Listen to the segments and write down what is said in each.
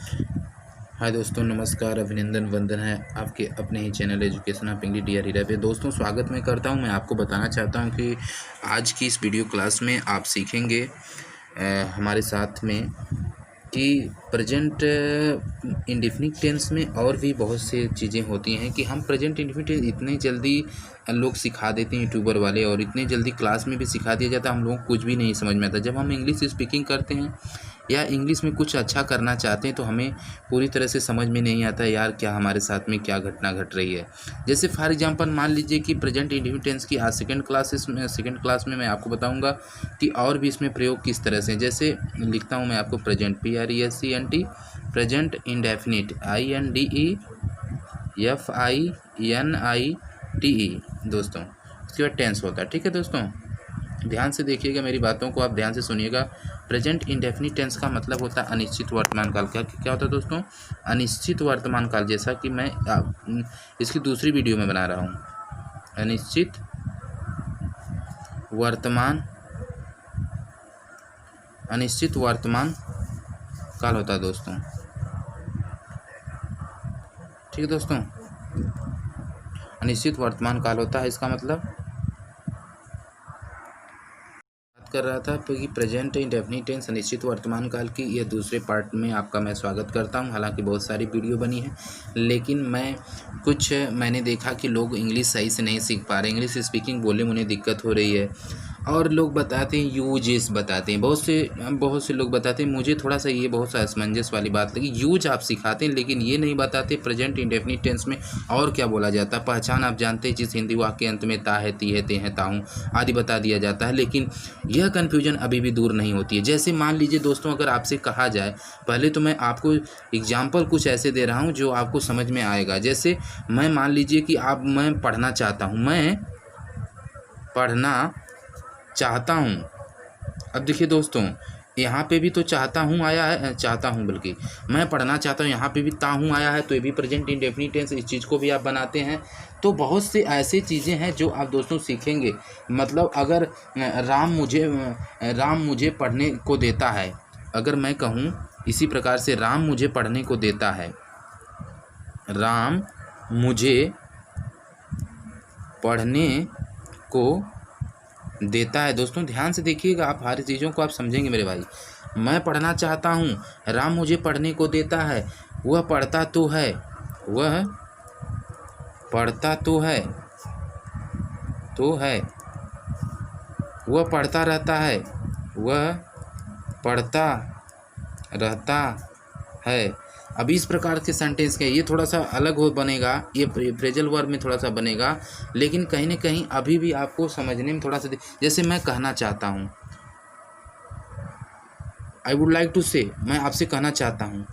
हाय दोस्तों, नमस्कार, अभिनंदन, वंदन है आपके अपने ही channel education of English D R E पे। दोस्तों स्वागत मैं करता हूं। मैं आपको बताना चाहता हूं कि आज की इस वीडियो क्लास में आप सीखेंगे हमारे साथ में कि प्रेजेंट इंडेफिनिट टेंस में और भी बहुत सी चीज़ें होती हैं कि हम प्रेजेंट इंडेफिनिट टेंस इतने जल्दी लोग सिखा देते हैं यूट्यूबर वाले, और इतने जल्दी क्लास में भी सिखा दिया जाता है, हम लोगों को कुछ भी नहीं समझ में आता। जब हम इंग्लिश स्पीकिंग करते हैं या इंग्लिश में कुछ अच्छा करना चाहते हैं तो हमें पूरी तरह से समझ में नहीं आता यार क्या हमारे साथ में क्या घटना घट रही है। जैसे फॉर एग्जांपल मान लीजिए कि प्रेजेंट इंडेफिनिट टेंस की आज सेकंड क्लास में मैं आपको बताऊंगा कि और भी इसमें प्रयोग किस तरह से। जैसे लिखता हूं मैं आपको present PRESENT, present indefinite INDEFINITE दोस्तों। इसके बाद टेंस होता है। ठीक है दोस्तों, ध्यान से देखिएगा मेरी बातों को, आप ध्यान से सुनिएगा। प्रेजेंट इंडेफिनिट टेंस का मतलब होता है अनिश्चित वर्तमान काल। क्या होता है दोस्तों? अनिश्चित वर्तमान काल। जैसा कि मैं इसकी दूसरी वीडियो में बना रहा हूँ। अनिश्चित वर्तमान काल होता है दोस्तों। ठीक है दोस्तों, अनिश्चित वर्तमान काल होता है। इसका मतलब कर रहा था क्योंकि प्रेजेंट इंडेफिनिट टेंस अनिश्चित वर्तमान काल की यह दूसरे पार्ट में आपका मैं स्वागत करता हूं। हालांकि बहुत सारी वीडियो बनी है, लेकिन मैंने देखा कि लोग इंग्लिश सही से नहीं सीख पा रहे। इंग्लिश स्पीकिंग बोलने में उन्हें दिक्कत हो रही है, और लोग बताते हैं यूजेस बताते हैं, बहुत से लोग बताते हैं। मुझे थोड़ा सा ये बहुत सा असमंजस वाली बात लगी। यूज आप सिखाते हैं लेकिन ये नहीं बताते प्रेजेंट इंडेफिनिट टेंस में और क्या बोला जाता है। पहचान आप जानते हैं, जिस हिंदी वाक्य के अंत में ता है, ती है, ते हैं, ताहूँ आदि बता दिया जाता है, लेकिन यह कन्फ्यूजन अभी भी दूर नहीं होती है। जैसे मान लीजिए दोस्तों, अगर आपसे कहा जाए, पहले तो मैं आपको एग्जाम्पल कुछ ऐसे दे रहा हूँ जो आपको समझ में आएगा। जैसे मैं मान लीजिए कि मैं पढ़ना चाहता हूँ, अब देखिए दोस्तों, यहाँ पे भी तो चाहता हूँ आया है, चाहता हूँ बल्कि मैं पढ़ना चाहता हूँ, यहाँ पे भी ता हूँ आया है, तो ये भी प्रेजेंट इंडेफिनिट टेंस। इस चीज़ को भी आप बनाते हैं। तो बहुत से ऐसे चीज़ें हैं जो आप दोस्तों सीखेंगे। मतलब अगर राम मुझे पढ़ने को देता है, अगर मैं कहूँ इसी प्रकार से राम मुझे पढ़ने को देता है, राम मुझे पढ़ने को देता है। दोस्तों ध्यान से देखिएगा, आप हर चीज़ों को आप समझेंगे मेरे भाई। मैं पढ़ना चाहता हूँ, राम मुझे पढ़ने को देता है, वह पढ़ता तो है, वह पढ़ता रहता है। अब इस प्रकार के सेंटेंस के ये थोड़ा सा अलग हो बनेगा, ये फ्रेजल वर्ब में थोड़ा सा बनेगा, लेकिन कहीं ना कहीं अभी भी आपको समझने में थोड़ा सा जैसे मैं कहना चाहता हूँ, आई वुड लाइक टू से, मैं आपसे कहना चाहता हूँ।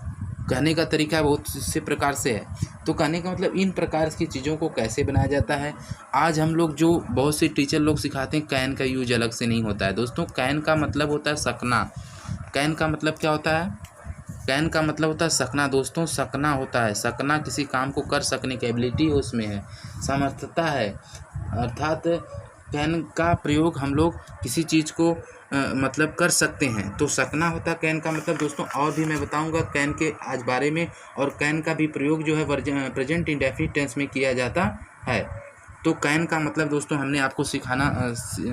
कहने का तरीका बहुत से प्रकार से है। तो कहने का मतलब इन प्रकार की चीज़ों को कैसे बनाया जाता है। आज हम लोग जो बहुत से टीचर लोग सिखाते हैं, कैन का यूज अलग से नहीं होता है दोस्तों। कैन का मतलब होता है सकना। कैन का मतलब क्या होता है? कैन का मतलब होता है सकना दोस्तों। सकना होता है, सकना किसी काम को कर सकने की एबिलिटी उसमें है, समर्थता है। अर्थात कैन का प्रयोग हम लोग किसी चीज़ को मतलब कर सकते हैं, तो सकना होता है कैन का मतलब दोस्तों। और भी मैं बताऊंगा कैन के आज बारे में, और कैन का भी प्रयोग जो है प्रेजेंट इंडेफिनिट टेंस में किया जाता है। तो कैन का मतलब दोस्तों हमने आपको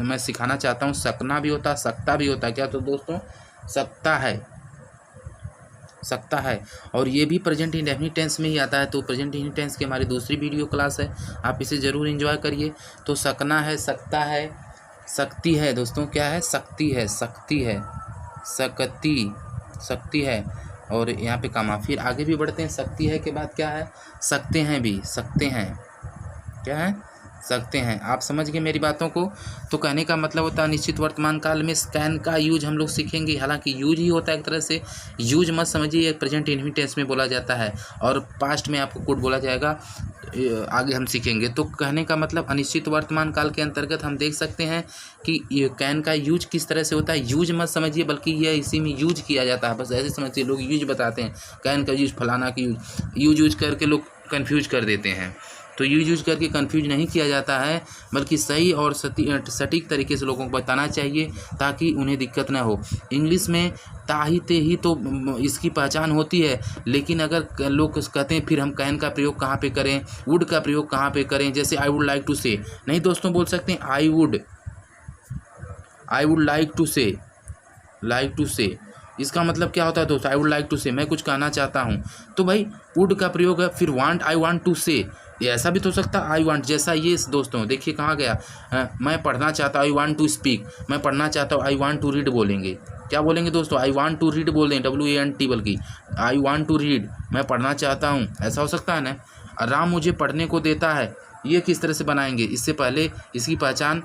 मैं सिखाना चाहता हूँ, सकना भी होता है, सकता भी होता है। क्या तो दोस्तों? सकता है, और ये भी प्रेजेंट इंडेफिनिट टेंस में ही आता है। तो प्रेजेंट इंडेफिनिट टेंस की हमारी दूसरी वीडियो क्लास है, आप इसे ज़रूर एंजॉय करिए। तो सकना है, सकता है, सकती है दोस्तों। क्या है? सकती है, सकती है। और यहाँ पे कामा, फिर आगे भी बढ़ते हैं। सकती है के बाद क्या है? सकते हैं भी, सकते हैं। क्या है? सकते हैं। आप समझ गए मेरी बातों को। तो कहने का मतलब होता है निश्चित वर्तमान काल में कैन का यूज हम लोग सीखेंगे। हालांकि यूज ही होता है एक तरह से, यूज मत समझिए, प्रेजेंट इंडेफिनिट टेंस में बोला जाता है, और पास्ट में आपको कुड बोला जाएगा, आगे हम सीखेंगे। तो कहने का मतलब अनिश्चित वर्तमान काल के अंतर्गत हम देख सकते हैं कि ये कैन का यूज किस तरह से होता है। यूज मत समझिए, बल्कि यह इसी में यूज किया जाता है, बस ऐसे समझिए। लोग यूज बताते हैं, कैन का यूज, फलाना की यूज करके लोग कन्फ्यूज कर देते हैं। तो यूज करके कंफ्यूज नहीं किया जाता है, बल्कि सही और सटीक तरीके से लोगों को बताना चाहिए ताकि उन्हें दिक्कत ना हो। इंग्लिश में ताही ते ही तो इसकी पहचान होती है, लेकिन अगर लोग कहते हैं फिर हम कैन का प्रयोग कहाँ पे करें, वुड का प्रयोग कहाँ पे करें, जैसे आई वुड लाइक टू से, नहीं दोस्तों बोल सकते हैं आई वुड लाइक टू से, इसका मतलब क्या होता है दोस्तों, आई वुड लाइक टू से, मैं कुछ कहना चाहता हूँ। तो भाई वुड का प्रयोग है, फिर वांट, आई वांट टू से, ये ऐसा भी तो सकता है आई वांट, जैसा ये दोस्तों देखिए कहाँ गया, मैं पढ़ना चाहता हूँ, आई वांट टू स्पीक, मैं पढ़ना चाहता हूँ, आई वांट टू रीड बोलेंगे, क्या बोलेंगे दोस्तों, आई वांट टू रीड बोल दें, WANT, बल्कि आई वांट टू रीड, मैं पढ़ना चाहता हूँ, ऐसा हो सकता है ना। राम मुझे पढ़ने को देता है, ये किस तरह से बनाएंगे, इससे पहले इसकी पहचान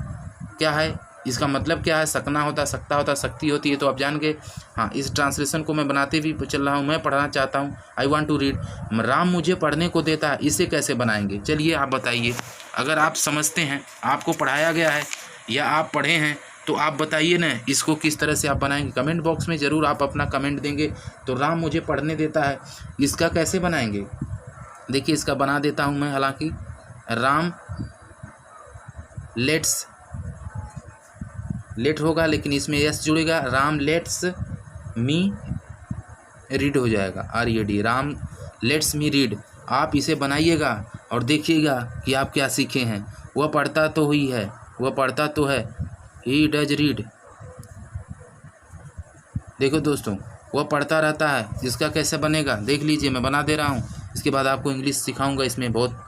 क्या है, इसका मतलब क्या है, सकना होता, सकता होता, शक्ति होती है, तो आप जान गए। हाँ, इस ट्रांसलेशन को मैं बनाते भी चल रहा हूँ, मैं पढ़ना चाहता हूँ, I want to read, Ram मुझे पढ़ने को देता है, इसे कैसे बनाएंगे, चलिए आप बताइए। अगर आप समझते हैं, आपको पढ़ाया गया है या आप पढ़े हैं, तो आप बताइए ना इसको किस तरह से आप बनाएंगे। कमेंट बॉक्स में ज़रूर आप अपना कमेंट देंगे। तो राम मुझे पढ़ने देता है, इसका कैसे बनाएंगे, देखिए इसका बना देता हूँ मैं, हालांकि राम लेट होगा, लेकिन इसमें यस जुड़ेगा, राम लेट्स मी रीड हो जाएगा, RED, Ram let's me read. आप इसे बनाइएगा और देखिएगा कि आप क्या सीखे हैं। वह पढ़ता तो ही है, वह पढ़ता तो है, ही डज रीड, देखो दोस्तों वह पढ़ता रहता है, इसका कैसे बनेगा देख लीजिए, मैं बना दे रहा हूँ। इसके बाद आपको इंग्लिश सिखाऊंगा इसमें बहुत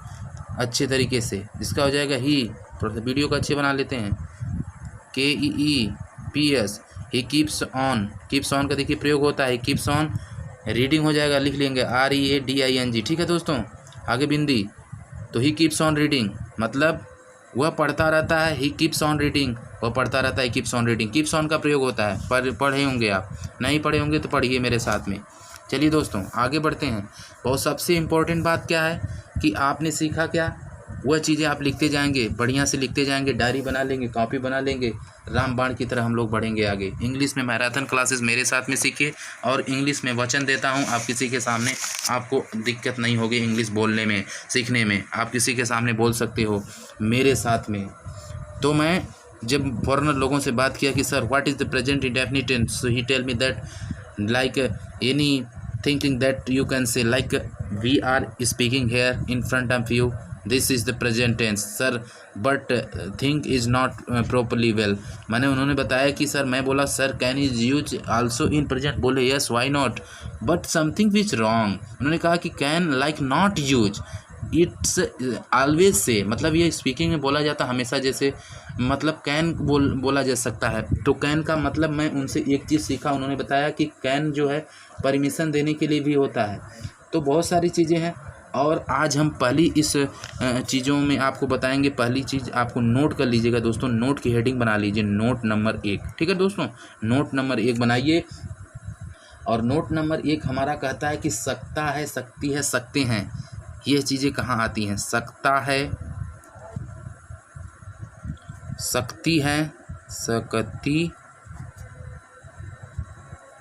अच्छे तरीके से। इसका हो जाएगा ही, थोड़ा सा वीडियो को अच्छे बना लेते हैं, KEEPS, ही कीप्स ऑन का देखिए प्रयोग होता है, कीप्स ऑन रीडिंग हो जाएगा, लिख लेंगे READING, ठीक है दोस्तों। आगे बिंदी, तो ही कीप्स ऑन रीडिंग, मतलब वह पढ़ता रहता है, ही कीप्स ऑन रीडिंग, वह पढ़ता रहता है, keeps on reading, keeps on का प्रयोग होता है। पढ़े होंगे आप, नहीं पढ़े होंगे तो पढ़िए मेरे साथ में। चलिए दोस्तों आगे बढ़ते हैं। बहुत सबसे इम्पोर्टेंट बात क्या है कि आपने सीखा क्या, वह चीज़ें आप लिखते जाएंगे, बढ़िया से लिखते जाएंगे, डायरी बना लेंगे, कॉपी बना लेंगे, रामबाण की तरह हम लोग बढ़ेंगे आगे। इंग्लिश में मैराथन क्लासेस मेरे साथ में सीखिए, और इंग्लिश में वचन देता हूँ, आप किसी के सामने आपको दिक्कत नहीं होगी इंग्लिश बोलने में, सीखने में, आप किसी के सामने बोल सकते हो मेरे साथ में। तो मैं जब फॉरेनर लोगों से बात किया कि sir what is the present indefinite tense, so he tell me that like any thinking that you can say, like we are speaking here in front of you, this is the present tense sir, but think is not properly well. उन्होंने बताया कि sir, मैं बोला sir can is use also in present, बोले yes why not, but something which wrong. उन्होंने कहा कि can like not use, it's always say, मतलब ये स्पीकिंग में बोला जाता हमेशा, जैसे मतलब कैन बोला जा सकता है। तो कैन का मतलब मैं उनसे एक चीज़ सीखा, उन्होंने बताया कि कैन जो है परमिशन देने के लिए भी होता है। तो बहुत सारी चीज़ें हैं, और आज हम पहली इस चीज़ों में आपको बताएंगे। पहली चीज़ आपको नोट कर लीजिएगा दोस्तों, नोट की हेडिंग बना लीजिए, नोट नंबर 1, ठीक है दोस्तों, नोट नंबर 1 बनाइए। और नोट नंबर 1 हमारा कहता है कि सकता है, सकती है, सकते हैं, ये चीज़ें कहाँ आती हैं, सकता है, सकती है, सकती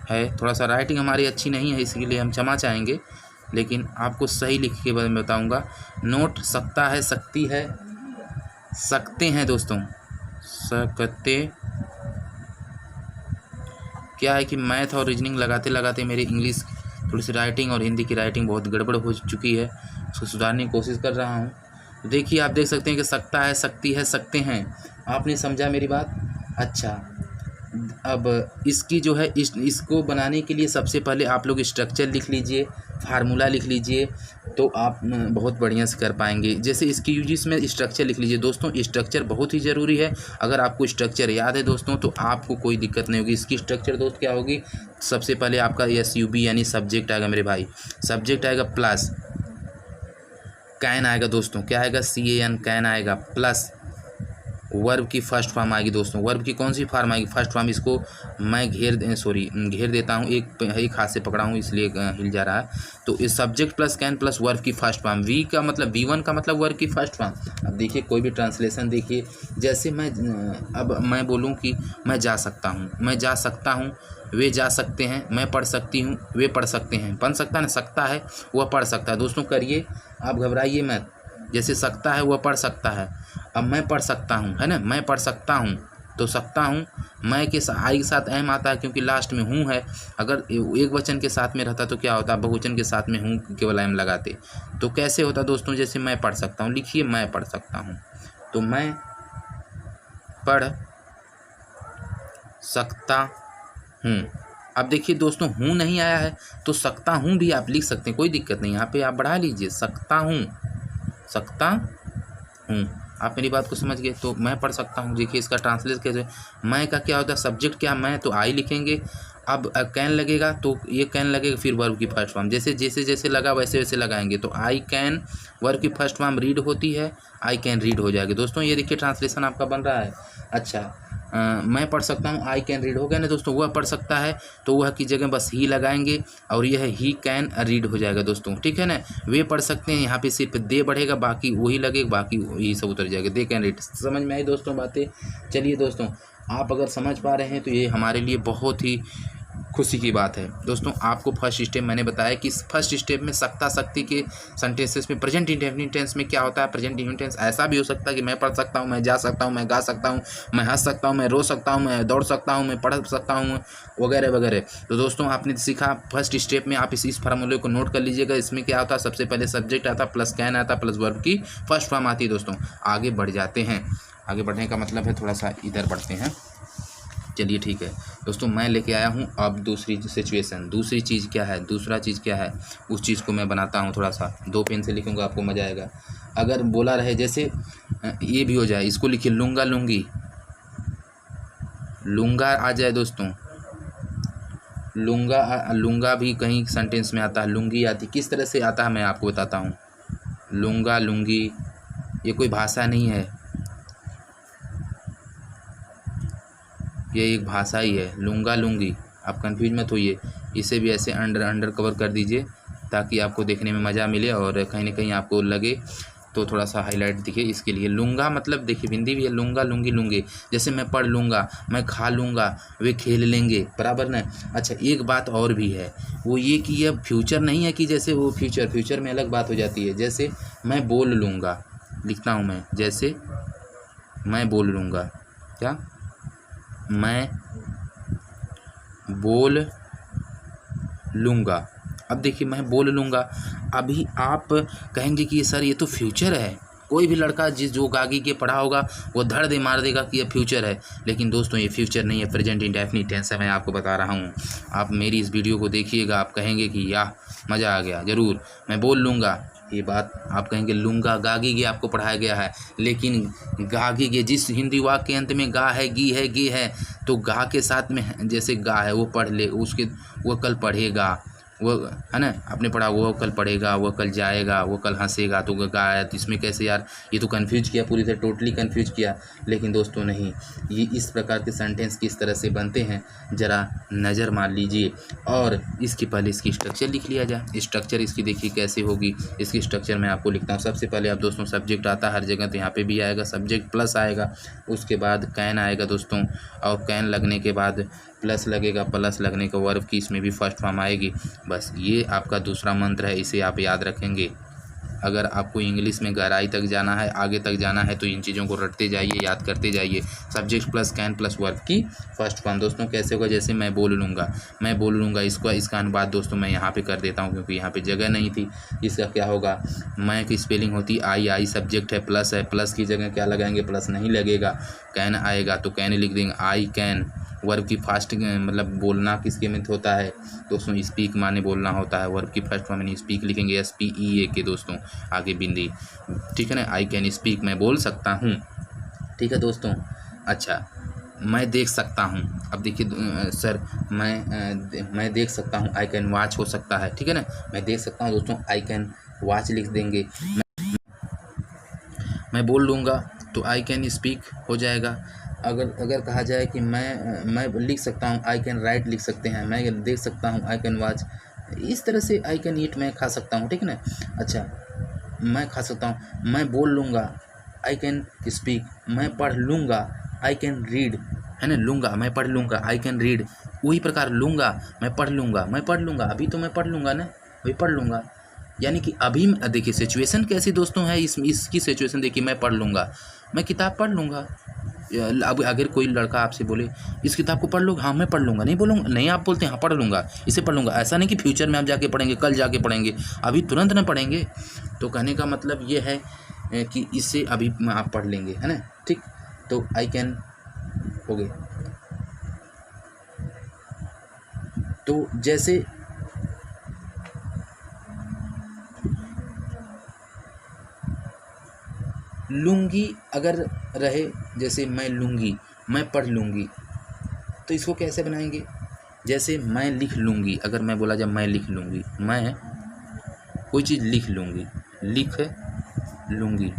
है। थोड़ा सा राइटिंग हमारी अच्छी नहीं है, इसके हम क्षमा चाहेंगे, लेकिन आपको सही लिख के मैं बताऊंगा। नोट सकता है, सकती है, सकते हैं दोस्तों, सकते। क्या है कि मैथ और रीजनिंग लगाते लगाते मेरी इंग्लिश थोड़ी सी राइटिंग और हिंदी की राइटिंग बहुत गड़बड़ हो चुकी है, उसको सुधारने की कोशिश कर रहा हूँ। तो देखिए आप देख सकते हैं कि सकता है, सकती है, सकते हैं। आपने समझा मेरी बात? अच्छा, अब इसकी जो है इसको बनाने के लिए सबसे पहले आप लोग स्ट्रक्चर लिख लीजिए, फार्मूला लिख लीजिए, तो आप बहुत बढ़िया से कर पाएंगे। जैसे इसकी यूजिस में स्ट्रक्चर लिख लीजिए दोस्तों, स्ट्रक्चर बहुत ही ज़रूरी है। अगर आपको स्ट्रक्चर याद है दोस्तों तो आपको कोई दिक्कत नहीं होगी। इसकी स्ट्रक्चर दोस्त क्या होगी, सबसे पहले आपका SUB यानी सब्जेक्ट आएगा मेरे भाई, सब्जेक्ट आएगा, प्लस कैन आएगा दोस्तों, क्या आएगा, CAN, कैन आएगा, प्लस वर्ब की फर्स्ट फॉर्म आएगी दोस्तों। वर्ब की कौन सी फॉर्म आएगी, फर्स्ट फॉर्म। इसको मैं घेर देता हूँ, एक हाथ से पकड़ा हूँ इसलिए हिल जा रहा है। तो इस subject plus can plus verb की फर्स्ट फॉर्म, V1 का मतलब वर्ब की फर्स्ट फॉर्म। अब देखिए कोई भी ट्रांसलेशन देखिए, जैसे मैं बोलूँ कि मैं जा सकता हूँ, मैं जा सकता हूँ, वे जा सकते हैं, मैं पढ़ सकती हूँ, वे पढ़ सकते हैं, बन सकता है ना, सकता है वह पढ़ सकता है। दोस्तों करिए, आप घबराइए मत, जैसे सकता है वह पढ़ सकता है। अब मैं पढ़ सकता हूँ, है ना, मैं पढ़ सकता हूँ, तो सकता हूँ मैं के आई के साथ एम आता है क्योंकि लास्ट में हूँ है। अगर एक वचन के साथ में रहता तो क्या होता, बहुवचन के साथ में हूँ केवल एम लगाते। तो कैसे होता दोस्तों, जैसे मैं पढ़ सकता हूँ, लिखिए मैं पढ़ सकता हूँ, तो मैं पढ़ सकता हूँ। अब देखिए दोस्तों, हूँ नहीं आया है तो सकता हूँ भी आप लिख सकते हैं, कोई दिक्कत नहीं। यहाँ पे आप बढ़ा लीजिए, सकता हूँ, सकता हूँ। आप मेरी बात को समझ गए। तो मैं पढ़ सकता हूँ, देखिए इसका ट्रांसलेट कैसे, मैं का क्या होता है, सब्जेक्ट क्या, मैं, तो आई लिखेंगे। अब कैन लगेगा तो ये कैन लगेगा, फिर वर्ब की फर्स्ट फॉर्म, जैसे जैसे जैसे लगा वैसे वैसे लगाएंगे। तो आई कैन, वर्ब की फर्स्ट फॉर्म रीड होती है, आई कैन रीड हो जाएगी दोस्तों। ये देखिए ट्रांसलेशन आपका बन रहा है। अच्छा, मैं पढ़ सकता हूँ, आई कैन रीड हो गया ना दोस्तों। वह पढ़ सकता है तो वह की जगह बस ही लगाएंगे और यह ही कैन रीड हो जाएगा दोस्तों, ठीक है ना। वे पढ़ सकते हैं, यहाँ पे सिर्फ दे बढ़ेगा, बाकी वही लगेगा, बाकी यही सब उतर जाएगा, दे कैन रीड। समझ में आई दोस्तों बातें। चलिए दोस्तों, आप अगर समझ पा रहे हैं तो ये हमारे लिए बहुत ही खुशी की बात है दोस्तों। आपको फर्स्ट स्टेप मैंने बताया कि फर्स्ट स्टेप में सकता शक्ति के सेंटेंसेस में प्रेजेंट इंडेफिनिट टेंस में क्या होता है। प्रेजेंट इंडेफिनिट टेंस ऐसा भी हो सकता है कि मैं पढ़ सकता हूँ, मैं जा सकता हूँ, मैं गा सकता हूँ, मैं हंस सकता हूँ, मैं रो सकता हूँ, मैं दौड़ सकता हूँ, मैं पढ़ सकता हूँ, वगैरह वगैरह। तो दोस्तों आपने सीखा फर्स्ट स्टेप में, आप इस फार्मूले को नोट कर लीजिएगा। इसमें क्या होता है, सबसे पहले सब्जेक्ट आता, प्लस कैन आता, प्लस वर्ब की फर्स्ट फॉर्म आती है दोस्तों। आगे बढ़ जाते हैं, आगे बढ़ने का मतलब है थोड़ा सा इधर बढ़ते हैं। चलिए ठीक है दोस्तों, मैं लेके आया हूँ अब दूसरी सिचुएशन। दूसरी चीज़ क्या है, दूसरा चीज़ क्या है, उस चीज़ को मैं बनाता हूँ। थोड़ा सा 2 पेन से लिखूँगा, आपको मज़ा आएगा। अगर बोला रहे जैसे ये भी हो जाए, इसको लिखिए लूँगा लूँगी, लूँगा आ जाए दोस्तों, लूँगा भी कहीं सेंटेंस में आता है, लूँगी आती, किस तरह से आता है मैं आपको बताता हूँ। लूँगा लूँगी ये कोई भाषा नहीं है, ये एक भाषा ही है, लूँगा लूँगी। आप कंफ्यूज मत होइए, इसे भी ऐसे अंडर कवर कर दीजिए ताकि आपको देखने में मज़ा मिले और कहीं ना कहीं आपको लगे तो थोड़ा सा हाईलाइट दिखे। इसके लिए लूँगा मतलब देखिए हिंदी भी है, लूँगा लूँगी लूँगे। जैसे मैं पढ़ लूँगा, मैं खा लूँगा, वे खेल लेंगे, बराबर ना। अच्छा, एक बात और भी है, वो ये कि यह फ्यूचर नहीं है कि जैसे वो फ्यूचर में अलग बात हो जाती है। जैसे मैं बोल लूँगा, लिखता हूँ मैं, जैसे मैं बोल लूँगा, क्या, मैं बोल लूँगा। अब देखिए मैं बोल लूँगा, अभी आप कहेंगे कि सर ये तो फ्यूचर है। कोई भी लड़का जो गागी के पढ़ा होगा वो धड़ दे मार देगा कि ये फ्यूचर है, लेकिन दोस्तों ये फ्यूचर नहीं है, प्रेजेंट इंडेफिनिट टेंस है। मैं आपको बता रहा हूँ, आप मेरी इस वीडियो को देखिएगा, आप कहेंगे कि याह मज़ा आ गया। ज़रूर मैं बोल लूँगा, ये बात आप कहेंगे लूँगा, गागी गे आपको पढ़ाया गया है, लेकिन गागी गे जिस हिंदी वाक्य के अंत में गा है, गी है, गे है, तो गा के साथ में जैसे गा है वो पढ़ ले, उसके वो कल पढ़ेगा, वो है ना, आपने पढ़ा वो कल पढ़ेगा, वो कल जाएगा, वो कल हंसेगा, तो गा है। तो इसमें कैसे यार, ये तो कन्फ्यूज किया पूरी तरह, टोटली कन्फ्यूज किया। लेकिन दोस्तों नहीं, ये इस प्रकार के सेंटेंस किस तरह से बनते हैं ज़रा नज़र मार लीजिए। और इसके पहले इसकी स्ट्रक्चर लिख लिया जाए। स्ट्रक्चर इसकी देखिए कैसे होगी। इसकी स्ट्रक्चर मैं आपको लिखता हूँ। सबसे पहले आप दोस्तों सब्जेक्ट आता है हर जगह, तो यहाँ पे भी आएगा सब्जेक्ट प्लस आएगा, उसके बाद कैन आएगा दोस्तों, और कैन लगने के बाद प्लस लगेगा, प्लस लगने का वर्ब की इसमें भी फर्स्ट फॉर्म आएगी। बस ये आपका दूसरा मंत्र है, इसे आप याद रखेंगे। अगर आपको इंग्लिश में गहराई तक जाना है, आगे तक जाना है, तो इन चीज़ों को रटते जाइए, याद करते जाइए। Subject plus can plus verb की फर्स्ट फॉर्म दोस्तों कैसे होगा, जैसे मैं बोल लूँगा, मैं बोल लूँगा, इसका अनुवाद दोस्तों मैं यहाँ पे कर देता हूँ क्योंकि यहाँ पे जगह नहीं थी। इसका क्या होगा, मैं की स्पेलिंग होती आई सब्जेक्ट है, प्लस की जगह क्या लगाएंगे, प्लस नहीं लगेगा। कैन आएगा तो कैन लिख देंगे, आई कैन। वर्ब की फास्ट मतलब बोलना किसके में होता है दोस्तों, स्पीक माने बोलना होता है। वर्ब की फर्स्ट फॉर्म में स्पीक लिखेंगे, SPEAK के दोस्तों, आगे बिंदी, ठीक है ना। आई कैन स्पीक, मैं बोल सकता हूँ, ठीक है दोस्तों। अच्छा, मैं देख सकता हूँ। अब देखिए सर मैं देख सकता हूँ, आई कैन वॉच हो सकता है, ठीक है ना। मैं देख सकता हूँ दोस्तों, आई कैन वॉच लिख देंगे। मैं बोल लूँगा तो आई कैन स्पीक हो जाएगा। अगर कहा जाए कि मैं लिख सकता हूँ, आई कैन राइट लिख सकते हैं। मैं देख सकता हूँ, आई कैन वॉच। इस तरह से आई कैन ईट, मैं खा सकता हूँ, ठीक है ना। अच्छा, मैं खा सकता हूँ, मैं बोल लूँगा, आई कैन स्पीक। मैं पढ़ लूँगा, आई कैन रीड, है ना। लूँगा मैं पढ़ लूँगा, आई कैन रीड। वही प्रकार लूँगा मैं पढ़ लूँगा, अभी तो मैं पढ़ लूँगा ना, अभी पढ़ लूँगा। यानी कि अभी देखिए सिचुएशन कैसी दोस्तों है, इसकी सिचुएशन देखिए, मैं पढ़ लूँगा, मैं किताब पढ़ लूँगा। अब अगर कोई लड़का आपसे बोले इस किताब को पढ़ लो, हाँ मैं पढ़ लूँगा, नहीं बोलूँगा नहीं, आप बोलते हैं हाँ पढ़ लूँगा, इसे पढ़ लूँगा। ऐसा नहीं कि फ्यूचर में आप जाके पढ़ेंगे, कल जाके पढ़ेंगे, अभी तुरंत ना पढ़ेंगे। तो कहने का मतलब ये है कि इससे अभी आप पढ़ लेंगे, है ना। ठीक, तो आई कैन हो गए। तो जैसे लूँगी अगर रहे, जैसे मैं लूँगी, मैं पढ़ लूँगी, तो इसको कैसे बनाएंगे? जैसे मैं लिख लूँगी, अगर मैं बोला जब मैं लिख लूँगी, मैं कोई चीज़ लिख लूँगी, लिख लूँगी,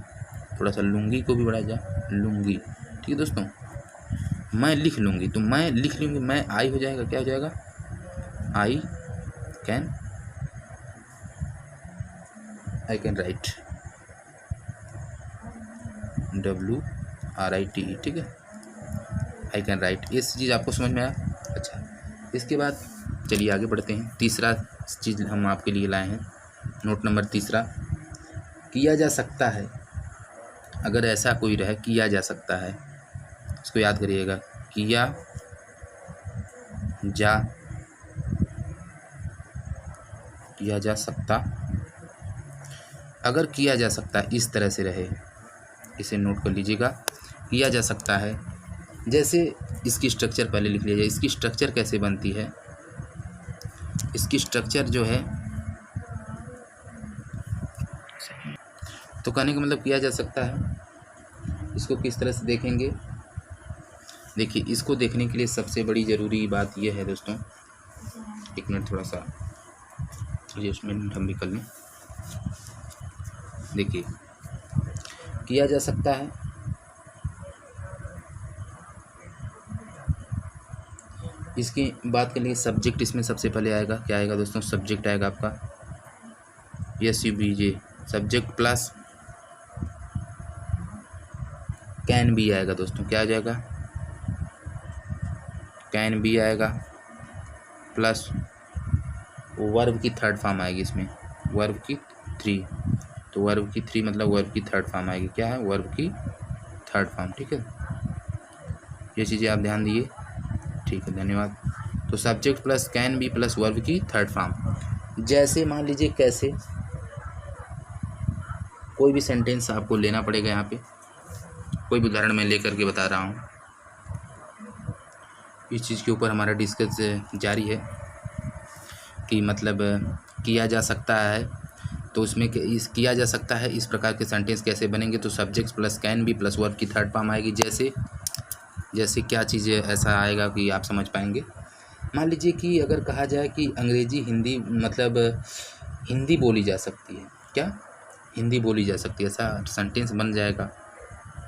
थोड़ा सा लूँगी को भी बढ़ाया जाए, लूँगी। ठीक है दोस्तों, मैं लिख लूँगी, तो मैं लिख लूँगी, मैं आई हो जाएगा, क्या हो जाएगा? I can write, WRITE। ठीक है, आई कैन राइट। इस चीज़ आपको समझ में आया? अच्छा, इसके बाद चलिए आगे बढ़ते हैं। तीसरा चीज़ हम आपके लिए लाए हैं, नोट नंबर तीसरा, किया जा सकता है। अगर ऐसा कोई रहे, किया जा सकता है, इसको याद करिएगा, किया जा सकता। अगर किया जा सकता है इस तरह से रहे, इसे नोट कर लीजिएगा, किया जा सकता है। जैसे इसकी स्ट्रक्चर पहले लिख लिया जाए, इसकी स्ट्रक्चर कैसे बनती है? इसकी स्ट्रक्चर जो है, तो कहने का मतलब किया जा सकता है। इसको किस तरह से देखेंगे? देखिए, इसको देखने के लिए सबसे बड़ी ज़रूरी बात यह है दोस्तों, एक मिनट थोड़ा सा एडजस्टमेंट हम भी कर लें। देखिए, किया जा सकता है, इसकी बात करने के सब्जेक्ट इसमें सबसे पहले आएगा, क्या आएगा दोस्तों? सब्जेक्ट आएगा आपका SUBJ, सब्जेक्ट प्लस कैन भी आएगा दोस्तों, क्या आ जाएगा? कैन भी आएगा, प्लस वर्ब की थर्ड फॉर्म आएगी इसमें, वर्ब की 3, तो वर्ब की 3 मतलब वर्ब की थर्ड फॉर्म आएगी, क्या है? वर्ब की थर्ड फॉर्म। ठीक है, ये चीज़ें आप ध्यान दिए। ठीक है, धन्यवाद। तो subject plus can be plus verb की थर्ड फॉर्म। जैसे मान लीजिए, कैसे, कोई भी सेंटेंस आपको लेना पड़ेगा, यहाँ पे कोई भी उदाहरण मैं लेकर के बता रहा हूँ। इस चीज़ के ऊपर हमारा डिस्कस जारी है कि मतलब किया जा सकता है, तो उसमें इस किया जा सकता है इस प्रकार के सेंटेंस कैसे बनेंगे? तो subject plus can be plus verb की थर्ड फॉर्म आएगी। जैसे क्या चीज़ ऐसा आएगा कि आप समझ पाएंगे? मान लीजिए कि अगर कहा जाए कि अंग्रेजी हिंदी मतलब हिंदी बोली जा सकती है, क्या? हिंदी बोली जा सकती है, ऐसा सेंटेंस बन जाएगा।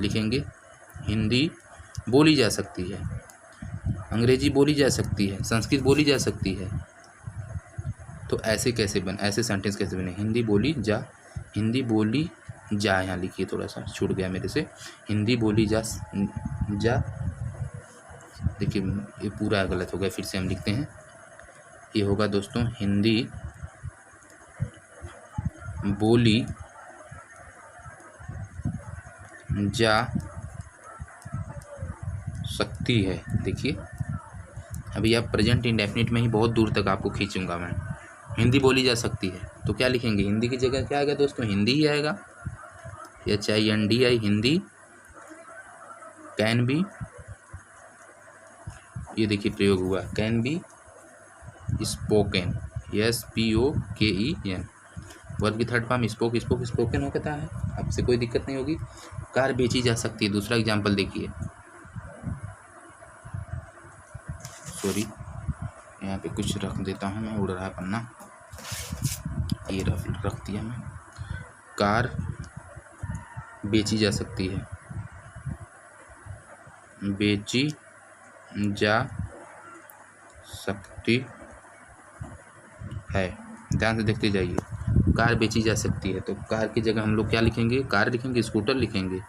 लिखेंगे हिंदी बोली जा सकती है, अंग्रेजी बोली जा सकती है, संस्कृत बोली जा सकती है। तो ऐसे सेंटेंस कैसे बने? हिंदी बोली जा, यहाँ लिखिए, थोड़ा सा छूट गया मेरे से, हिंदी बोली जा। देखिए, ये पूरा गलत हो गया, फिर से हम लिखते हैं। ये होगा दोस्तों, हिंदी बोली जा सकती है। देखिए, अभी आप प्रेजेंट इंडेफिनिट में ही बहुत दूर तक आपको खींचूंगा मैं। हिंदी बोली जा सकती है, तो क्या लिखेंगे? हिंदी की जगह क्या आएगा दोस्तों? हिंदी ही आएगा, HINDI, हिंदी। कैन बी, ये देखिए प्रयोग हुआ, can be spoken, SPOKEN। Verb की थर्ड फॉर्म स्पोकन हो कहता है, आपसे कोई दिक्कत नहीं होगी। कार बेची जा सकती है, दूसरा एग्जाम्पल देखिए, सॉरी यहाँ पे कुछ रख देता हूँ मैं, उड़ रहा है पन्ना, ये रख दिया मैं। कार बेची जा सकती है, बेची जा सकती है, ध्यान से देखते जाइए। कार बेची जा सकती है, तो कार की जगह हम लोग क्या लिखेंगे? कार लिखेंगे, स्कूटर लिखेंगे,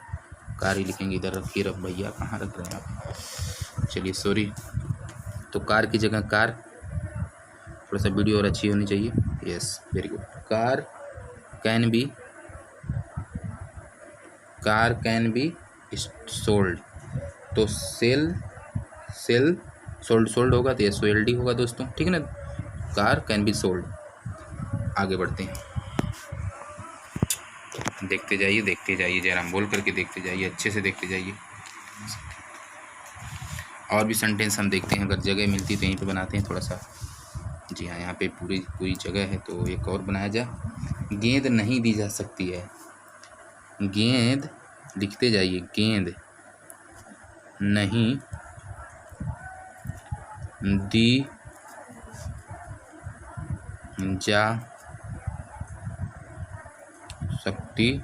कार ही लिखेंगे। इधर रखिए, रख भैया, कहाँ रख रहे हैं आप? चलिए सॉरी। तो कार की जगह कार, थोड़ा सा वीडियो और अच्छी होनी चाहिए। Yes, very good. Car can be, car can be sold, तो सेल सोल्ड होगा तो SOLD होगा दोस्तों, ठीक है ना। Car can be sold. आगे बढ़ते हैं, देखते जाइए जयराम, बोल करके देखते जाइए, अच्छे से देखते जाइए। और भी सेंटेंस हम देखते हैं, अगर जगह मिलती तो यहीं पे बनाते हैं थोड़ा सा। जी हाँ, यहाँ पे पूरी जगह है तो एक और बनाया जाए। गेंद नहीं दी जा सकती है, गेंद, लिखते जाइए, गेंद नहीं दी जा सकती है।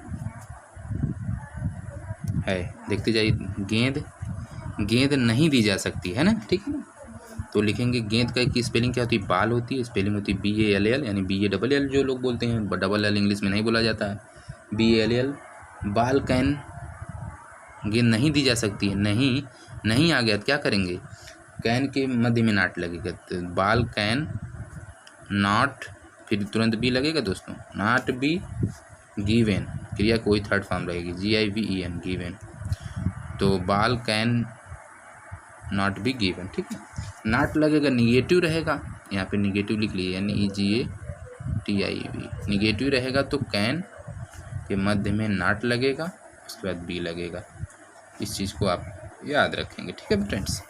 देखते जाइए, गेंद नहीं दी जा सकती है ना, ठीक है ना। तो लिखेंगे गेंद का की स्पेलिंग क्या होती है, बाल होती है, स्पेलिंग होती है BALL, यानी BALL जो लोग बोलते हैं, डबल L इंग्लिश में नहीं बोला जाता है, BALL। बाल कैन, गेंद नहीं दी जा सकती है, नहीं आ गया तो क्या करेंगे, कैन के मध्य में नॉट लगेगा, तो बाल कैन नॉट, फिर तुरंत बी लगेगा दोस्तों, नॉट बी गिवन, क्रिया कोई थर्ड फॉर्म रहेगी, GIVEN, गिवन, तो बाल कैन नॉट बी गिवन, ठीक है। नॉट लगेगा, निगेटिव रहेगा, यहाँ पे निगेटिव लिख लिए, NEGATIV, निगेटिव रहेगा तो कैन के मध्य में नॉट लगेगा, उसके बाद बी लगेगा। इस चीज़ को आप याद रखेंगे, ठीक है फ्रेंड्स।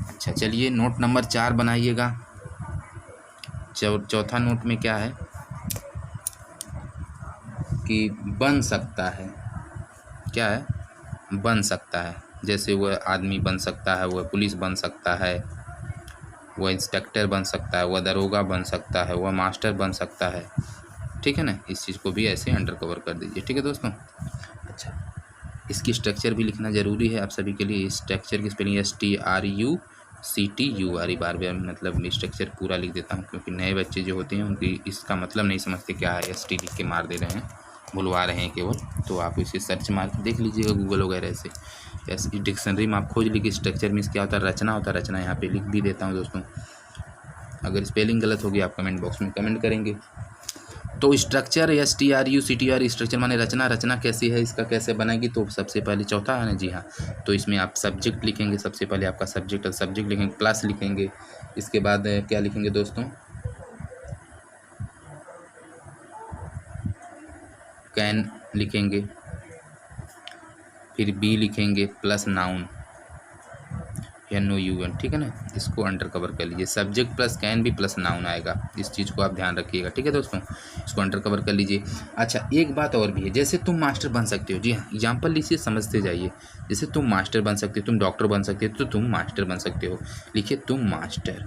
अच्छा चलिए, नोट नंबर 4 बनाइएगा। चौथा नोट में क्या है कि बन सकता है, क्या है, बन सकता है, जैसे वह आदमी बन सकता है, वह पुलिस बन सकता है, वह इंस्पेक्टर बन सकता है, वह दरोगा बन सकता है, वह मास्टर बन सकता है, ठीक है ना। इस चीज़ को भी ऐसे अंडर कवर कर दीजिए, ठीक है दोस्तों। अच्छा, इसकी स्ट्रक्चर भी लिखना ज़रूरी है आप सभी के लिए। स्ट्रक्चर की स्पेलिंग STRUCTUR, बार मतलब स्ट्रक्चर पूरा लिख देता हूँ, क्योंकि नए बच्चे जो होते हैं उनकी इसका मतलब नहीं समझते क्या है, ST लिख के मार दे रहे हैं, भुलवा रहे हैं केवल। तो आप इसे सर्च मार के देख लीजिएगा गूगल वगैरह से, ऐसे डिक्शनरी में आप खोज लीजिए स्ट्रक्चर मीन्स क्या होता है, रचना होता है, रचना यहाँ पे लिख भी देता हूँ दोस्तों। अगर स्पेलिंग गलत होगी आप कमेंट बॉक्स में कमेंट करेंगे। तो स्ट्रक्चर STRUCTUR, स्ट्रक्चर माने रचना, रचना कैसी है, इसका कैसे बनाएगी, तो सबसे पहले चौथा है ना, जी हाँ, तो इसमें आप सब्जेक्ट लिखेंगे, सबसे पहले आपका सब्जेक्ट लिखेंगे, प्लस लिखेंगे, इसके बाद क्या लिखेंगे दोस्तों, कैन लिखेंगे, फिर बी लिखेंगे प्लस नाउन NOUN, ठीक है ना। इसको अंडर कवर कर लीजिए, सब्जेक्ट प्लस कैन भी प्लस नाउन आएगा, इस चीज़ को आप ध्यान रखिएगा, ठीक है दोस्तों। इसको अंडर कवर कर लीजिए। अच्छा, एक बात और भी है, जैसे तुम मास्टर बन सकते हो, जी हाँ, एग्जाम्पल लीजिए, समझते जाइए। जैसे तुम मास्टर बन सकते हो, तुम डॉक्टर बन सकते हो, तो तुम मास्टर बन सकते हो, लिखिए तुम मास्टर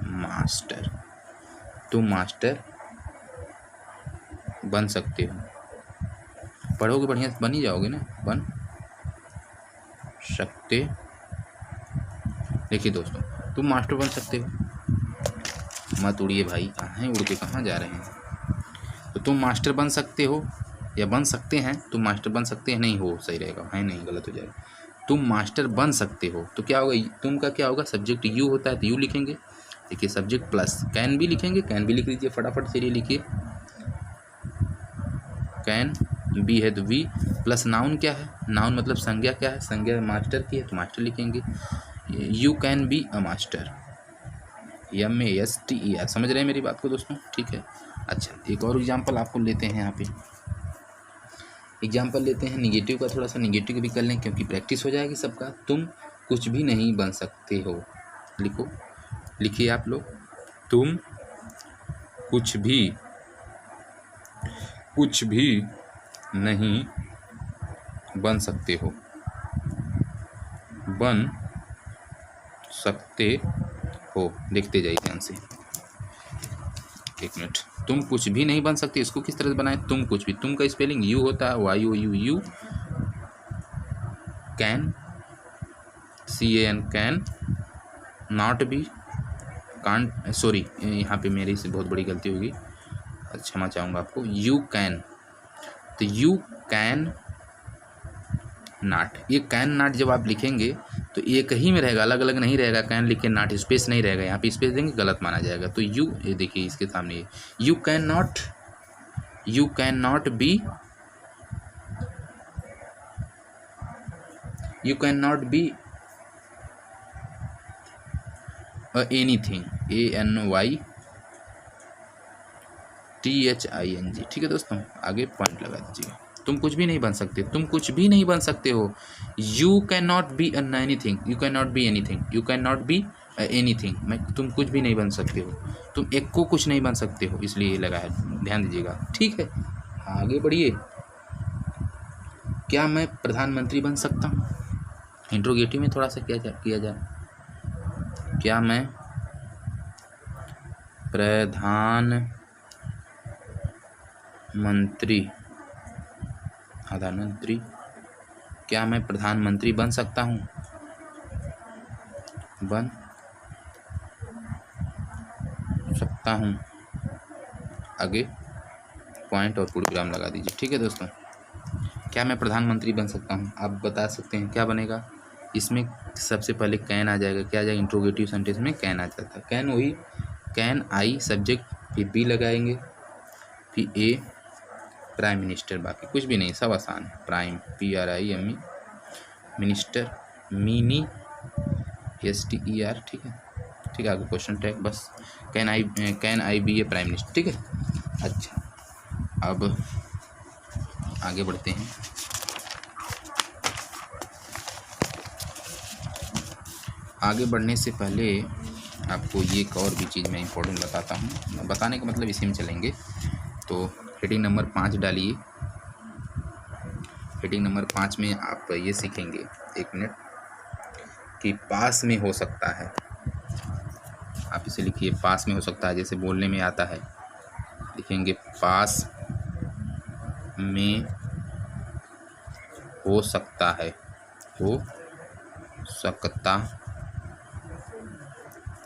बन सकते हो, पढ़ोगे बढ़िया बन ही जाओगे ना, बन सकते। देखिए दोस्तों, तुम मास्टर बन सकते हो, मत उड़िए भाई, कहाँ हैं, उड़ के कहाँ जा रहे हैं। तो तुम मास्टर बन सकते हो या बन सकते हैं, तुम मास्टर बन सकते हैं, नहीं हो सही रहेगा, है नहीं, गलत हो जाएगा। तुम मास्टर बन सकते हो, तो क्या होगा, तुम का क्या होगा, सब्जेक्ट यू होता है तो यू लिखेंगे। देखिए सब्जेक्ट प्लस कैन भी लिखेंगे, कैन भी लिख लीजिए, फटाफट से लिखिए, कैन बी है तो वी, प्लस नाउन क्या है, नाउन मतलब संज्ञा, क्या है, संज्ञा मास्टर की है तो मास्टर लिखेंगे। You can be a master, MASTER, समझ रहे हैं मेरी बात को दोस्तों, ठीक है। अच्छा, एक और एग्जांपल आपको लेते हैं, यहाँ पे एग्जांपल लेते हैं निगेटिव का, थोड़ा सा निगेटिव भी कर लें क्योंकि प्रैक्टिस हो जाएगी सबका। तुम कुछ भी नहीं बन सकते हो, लिखिए आप लोग, तुम कुछ भी नहीं बन सकते हो, देखते जाइए ध्यान से, एक मिनट। तुम कुछ भी नहीं बन सकते, इसको किस तरह से बनाए, तुम कुछ भी, तुम का स्पेलिंग यू होता है, YOU, can CAN, can not be, can't, sorry यहाँ पे मेरी से बहुत बड़ी गलती होगी, क्षमा चाहूँगा आपको, यू कैन, तो यू कैन नॉट, ये कैन नॉट जब आप लिखेंगे तो एक ही में रहेगा, अलग अलग नहीं रहेगा, कैन लिख के नॉट स्पेस नहीं रहेगा, यहाँ पे स्पेस देंगे गलत माना जाएगा। तो यू, ये देखिए इसके सामने you can you can not be anything, ANYTHING। ठीक है दोस्तों, आगे पॉइंट लगा दीजिए। तुम कुछ भी नहीं बन सकते, तुम कुछ भी नहीं बन सकते हो। You can not be anything, you can not be anything, you can not be anything. तुम कुछ भी नहीं बन सकते हो, तुम एक को कुछ नहीं बन सकते हो, इसलिए ये लगा है, ध्यान दीजिएगा। ठीक है, आगे बढ़िए। क्या मैं प्रधानमंत्री बन सकता हूँ? इंट्रोगेटिव में थोड़ा सा किया जाए। क्या मैं प्रधानमंत्री क्या मैं प्रधानमंत्री बन सकता हूँ? बन सकता हूँ, आगे पॉइंट और पूर्ण विराम लगा दीजिए। ठीक है दोस्तों, क्या मैं प्रधानमंत्री बन सकता हूँ? आप बता सकते हैं क्या बनेगा। इसमें सबसे पहले कैन आ जाएगा। क्या आ जाएगा? इंट्रोगेटिव सेंटेंस में कैन आ जाता है। कैन वही कैन आई सब्जेक्ट, फिर बी लगाएंगे, फिर ए प्राइम मिनिस्टर, बाकी कुछ भी नहीं, सब आसान है। Prime PRIME, minister mini STER। ठीक है, आगे क्वेश्चन टैग, बस can I be a prime minister. ठीक है, अच्छा अब आगे बढ़ते हैं। आगे बढ़ने से पहले आपको ये एक और भी चीज़ मैं इम्पोर्टेंट बताता हूँ। बताने का मतलब इसी में चलेंगे। तो हेडिंग नंबर 5 डालिए। हेडिंग नंबर 5 में आप ये सीखेंगे, एक मिनट, कि पास में हो सकता है। आप इसे लिखिए, पास में हो सकता है, जैसे बोलने में आता है, लिखेंगे पास में हो सकता है, हो सकता।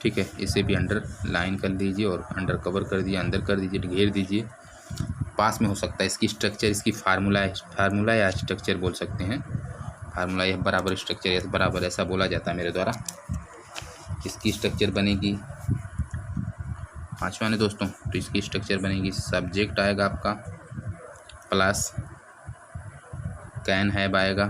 ठीक है, इसे भी अंडर लाइन कर दीजिए और अंडर कवर कर दिए, अंदर कर दीजिए, घेर दीजिए। पास में हो सकता है, इसकी स्ट्रक्चर, इसकी फार्मूला या स्ट्रक्चर बोल सकते हैं। फार्मूला या बराबर स्ट्रक्चर, या बराबर, ऐसा बोला जाता है मेरे द्वारा। इसकी स्ट्रक्चर बनेगी, पांचवा ने दोस्तों, तो इसकी स्ट्रक्चर बनेगी, सब्जेक्ट आएगा आपका, प्लस कैन हैव आएगा,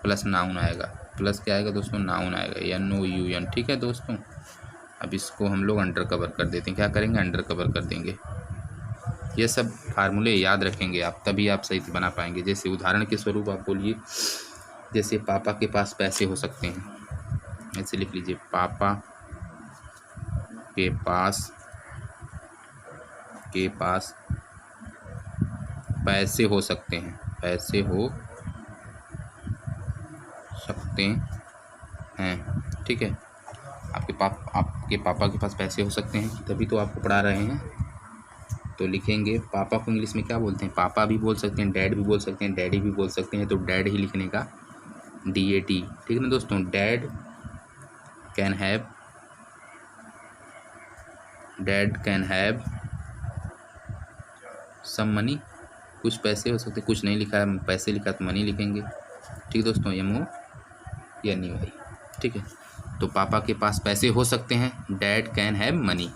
प्लस नाउन आएगा। प्लस क्या आएगा दोस्तों? नाउन आएगा, NOUN। ठीक है दोस्तों, अब इसको हम लोग अंडर कवर कर देते हैं। क्या करेंगे? अंडर कवर कर देंगे। ये सब फार्मूले याद रखेंगे आप, तभी आप सही से बना पाएंगे। जैसे उदाहरण के स्वरूप आप बोलिए, जैसे पापा के पास पैसे हो सकते हैं, ऐसे लिख लीजिए, पापा के पास पैसे हो सकते हैं, पैसे हो सकते हैं। ठीक है, आपके पापा के पास पैसे हो सकते हैं, तभी तो आपको पढ़ा रहे हैं। तो लिखेंगे, पापा को इंग्लिश में क्या बोलते हैं? पापा भी बोल सकते हैं, डैड भी बोल सकते हैं, डैडी भी बोल सकते हैं, तो डैड ही लिखने का, DAD। ठीक है ना दोस्तों, dad can have some money, कुछ पैसे हो सकते, कुछ नहीं लिखा है, पैसे लिखा तो मनी लिखेंगे। ठीक दोस्तों, MONEY। ठीक है, तो पापा के पास पैसे हो सकते हैं, डैड कैन हैव मनी।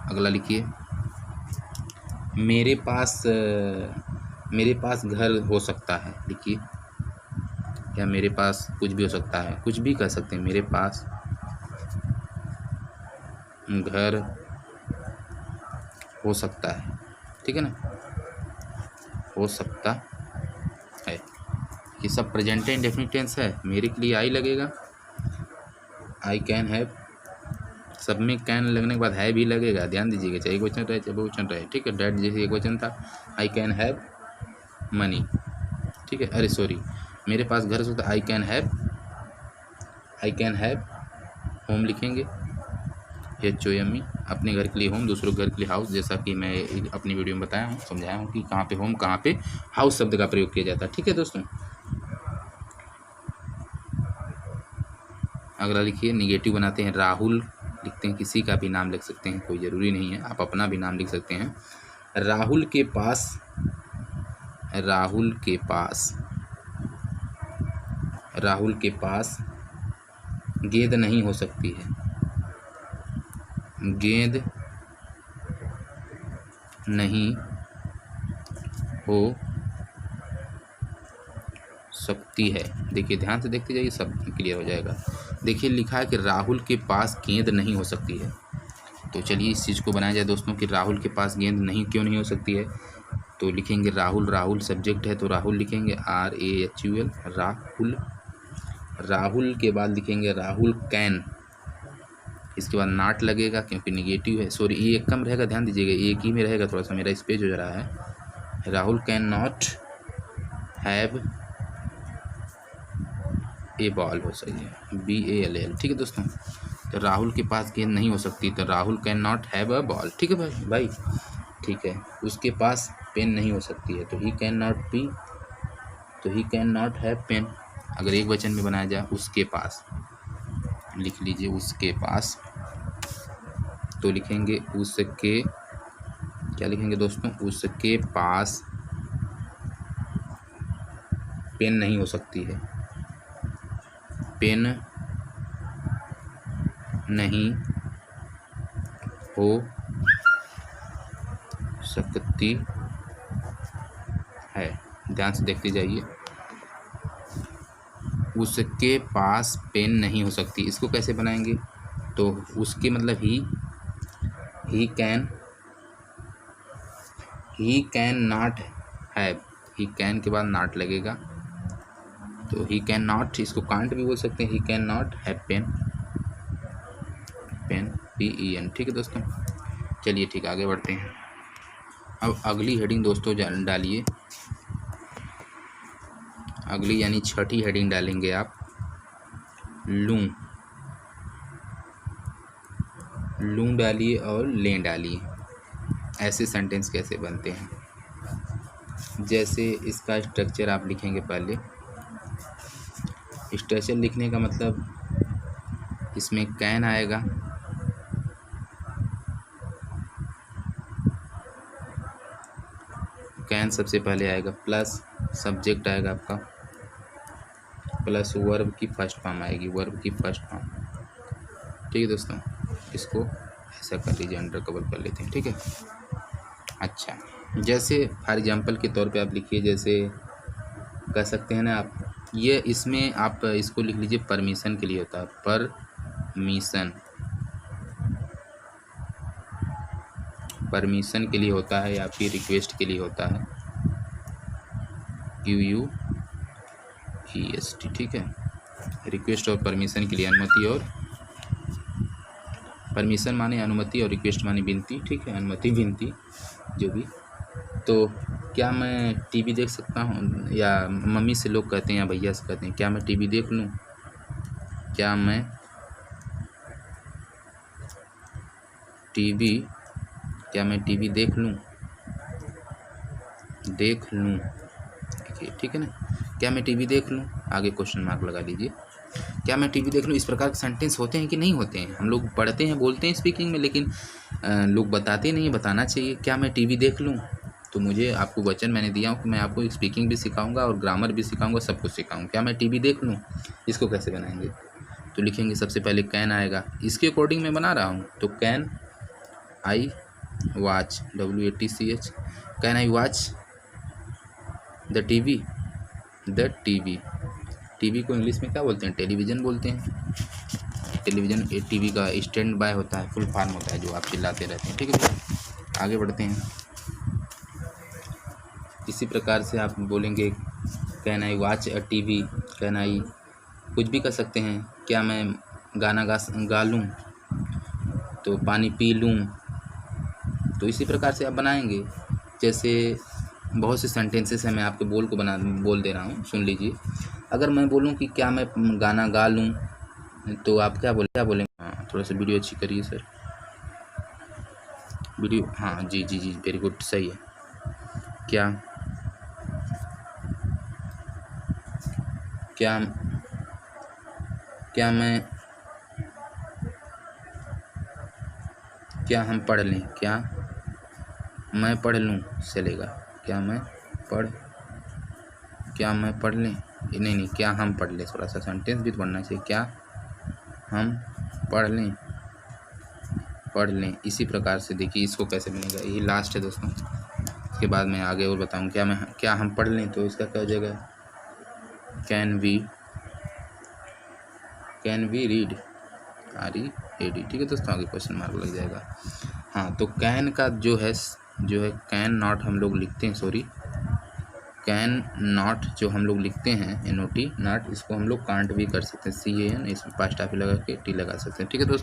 अगला लिखिए, मेरे पास घर हो सकता है। लिखिए, या मेरे पास कुछ भी हो सकता है, कुछ भी कर सकते हैं, मेरे पास घर हो सकता है। ठीक है ना, हो सकता है, ये सब प्रेजेंट इंडेफिनिट टेंस है। मेरे के लिए आई लगेगा, आई कैन हैव, सब में कैन लगने के बाद है भी लगेगा, ध्यान दीजिएगा, चाहे एक वचन रहे चाहे बहुवचन रहे। ठीक है, डैड जैसे एक वचन था, आई कैन हैव मनी। ठीक है, अरे सॉरी, मेरे पास घर हो सकता है, आई कैन हैव होम लिखेंगे, HOME, अपने घर के लिए होम, दूसरों घर के लिए हाउस, जैसा कि मैं अपनी वीडियो में बताया हूँ, समझाया हूँ कि कहाँ पे होम, कहाँ पे हाउस शब्द का प्रयोग किया जाता है। ठीक है दोस्तों, अगला लिखिए, निगेटिव बनाते हैं, राहुल लिखते हैं, किसी का भी नाम लिख सकते हैं, कोई ज़रूरी नहीं है, आप अपना भी नाम लिख सकते हैं। राहुल के पास राहुल के पास गेंद नहीं हो सकती है। गेंद नहीं हो सकती है। देखिए ध्यान से देखते जाइए, सब क्लियर हो जाएगा। देखिए लिखा है कि राहुल के पास गेंद नहीं हो सकती है। तो चलिए इस चीज़ को बनाया जाए दोस्तों कि राहुल के पास गेंद नहीं क्यों नहीं हो सकती है। तो लिखेंगे राहुल, राहुल सब्जेक्ट है तो राहुल लिखेंगे RAHUL, राहुल। राहुल के बाद लिखेंगे राहुल कैन, इसके बाद नॉट लगेगा क्योंकि निगेटिव है, सॉरी ये एक कम रहेगा, ध्यान दीजिएगा एक ही में रहेगा, थोड़ा सा मेरा स्पेस हो रहा है। Rahul can not have a ball हो सही है, BALL, ठीक है दोस्तों। तो राहुल के पास गेंद नहीं हो सकती, तो Rahul can not have a ball, ठीक है भाई, ठीक है। उसके पास पेन नहीं हो सकती है, तो he can not have pen. अगर एक वचन में बनाया जाए उसके पास, लिख लीजिए उसके पास, तो लिखेंगे उसके, क्या लिखेंगे दोस्तों, उसके पास पेन नहीं हो सकती है, पेन नहीं हो सकती है। ध्यान से देखते जाइए, उसके पास पेन नहीं हो सकती, इसको कैसे बनाएंगे, तो उसके मतलब he can not have, he can के बाद नॉट लगेगा, तो ही कैन नॉट, इसको कांट भी बोल सकते हैं, he can not have pen, PEN, ठीक है दोस्तों। चलिए ठीक, आगे बढ़ते हैं। अब अगली हेडिंग दोस्तों डालिए, अगली यानी छठी हेडिंग डालेंगे आप, लूं डालिए और लें डालिए। ऐसे सेंटेंस कैसे बनते हैं, जैसे इसका स्ट्रक्चर आप लिखेंगे। पहले स्ट्रक्चर लिखने का मतलब, इसमें कैन आएगा, कैन सबसे पहले आएगा, प्लस सब्जेक्ट आएगा आपका, प्लस वर्ब की फर्स्ट फॉर्म आएगी, वर्ब की फर्स्ट फॉर्म, ठीक है दोस्तों। इसको ऐसा कर लीजिए, अंडर कवर कर लेते हैं, ठीक है। अच्छा, जैसे फॉर एग्जांपल के तौर पे आप लिखिए, जैसे कह सकते हैं ना आप, ये इसमें आप इसको लिख लीजिए, परमिशन के लिए होता है, परमिशन के लिए होता है, या फिर रिक्वेस्ट के लिए होता है, QUEST, ठीक है। रिक्वेस्ट और परमिशन के लिए, अनुमति और परमिशन माने अनुमति और रिक्वेस्ट माने विनती, ठीक है, अनुमति विनती जो भी। तो क्या मैं टीवी देख सकता हूँ, या मम्मी से लोग कहते हैं या भैया से कहते हैं, क्या मैं टीवी देख लूँ, क्या मैं टीवी देख लूँ, ठीक है ना, क्या मैं टीवी देख लूँ, आगे क्वेश्चन मार्क लगा लीजिए, क्या मैं टीवी देख लूँ। इस प्रकार के सेंटेंस होते हैं कि नहीं होते हैं, हम लोग पढ़ते हैं, बोलते हैं स्पीकिंग में, लेकिन लोग बताते नहीं, बताना चाहिए, क्या मैं टीवी देख लूँ। तो मुझे आपको वचन मैंने दिया हूँ कि मैं आपको स्पीकिंग भी सिखाऊंगा और ग्रामर भी सिखाऊंगा, सब कुछ सिखाऊंगा। क्या मैं टीवी देख लूँ, इसको कैसे बनाएंगे, तो लिखेंगे सबसे पहले कैन आएगा, इसके अकॉर्डिंग मैं बना रहा हूँ, तो can I watch, WATCH, can I watch the TV को इंग्लिश में क्या बोलते हैं, टेलीविज़न बोलते हैं। टेलीविज़न टीवी का स्टैंड बाय होता है, फुल फॉर्म होता है, जो आप चिल्लाते रहते हैं, ठीक है भैया। आगे बढ़ते हैं। इसी प्रकार से आप बोलेंगे, can I watch a TV, can I कुछ भी कर सकते हैं, क्या मैं गाना गा लूँ, तो पानी पी लूँ। तो इसी प्रकार से आप बनाएंगे। जैसे बहुत से सेंटेंसेस हैं, मैं आपके बोल दे रहा हूँ, सुन लीजिए। अगर मैं बोलूँ कि क्या मैं गाना गा लूँ, तो आप क्या बोलेंगे, हाँ थोड़ा सा वीडियो अच्छी करिए सर, वीडियो, हाँ जी, वेरी गुड, सही है। क्या हम पढ़ लें, क्या मैं पढ़ लूँ चलेगा, क्या मैं पढ़ क्या मैं पढ़ लें, नहीं, क्या हम पढ़ लें, थोड़ा सा सेंटेंस भी तो पढ़ना चाहिए। क्या हम पढ़ लें। इसी प्रकार से देखिए इसको कैसे बनेगा, ये लास्ट है दोस्तों, इसके बाद मैं आगे और बताऊँ। क्या हम पढ़ लें, तो इसका क्या हो जाएगा, कैन वी रीड, READ। ठीक है दोस्तों, आगे क्वेश्चन मार्क लग जाएगा। हाँ, तो कैन का जो है कैन नॉट हम लोग लिखते हैं, सॉरी, कैन नॉट जो हम लोग लिखते हैं NOT नॉट, इसको हम लोग कांट भी कर सकते हैं, CAN, इसमें पास्ट ऑफ लगा के T लगा सकते हैं। ठीक है दोस्तों।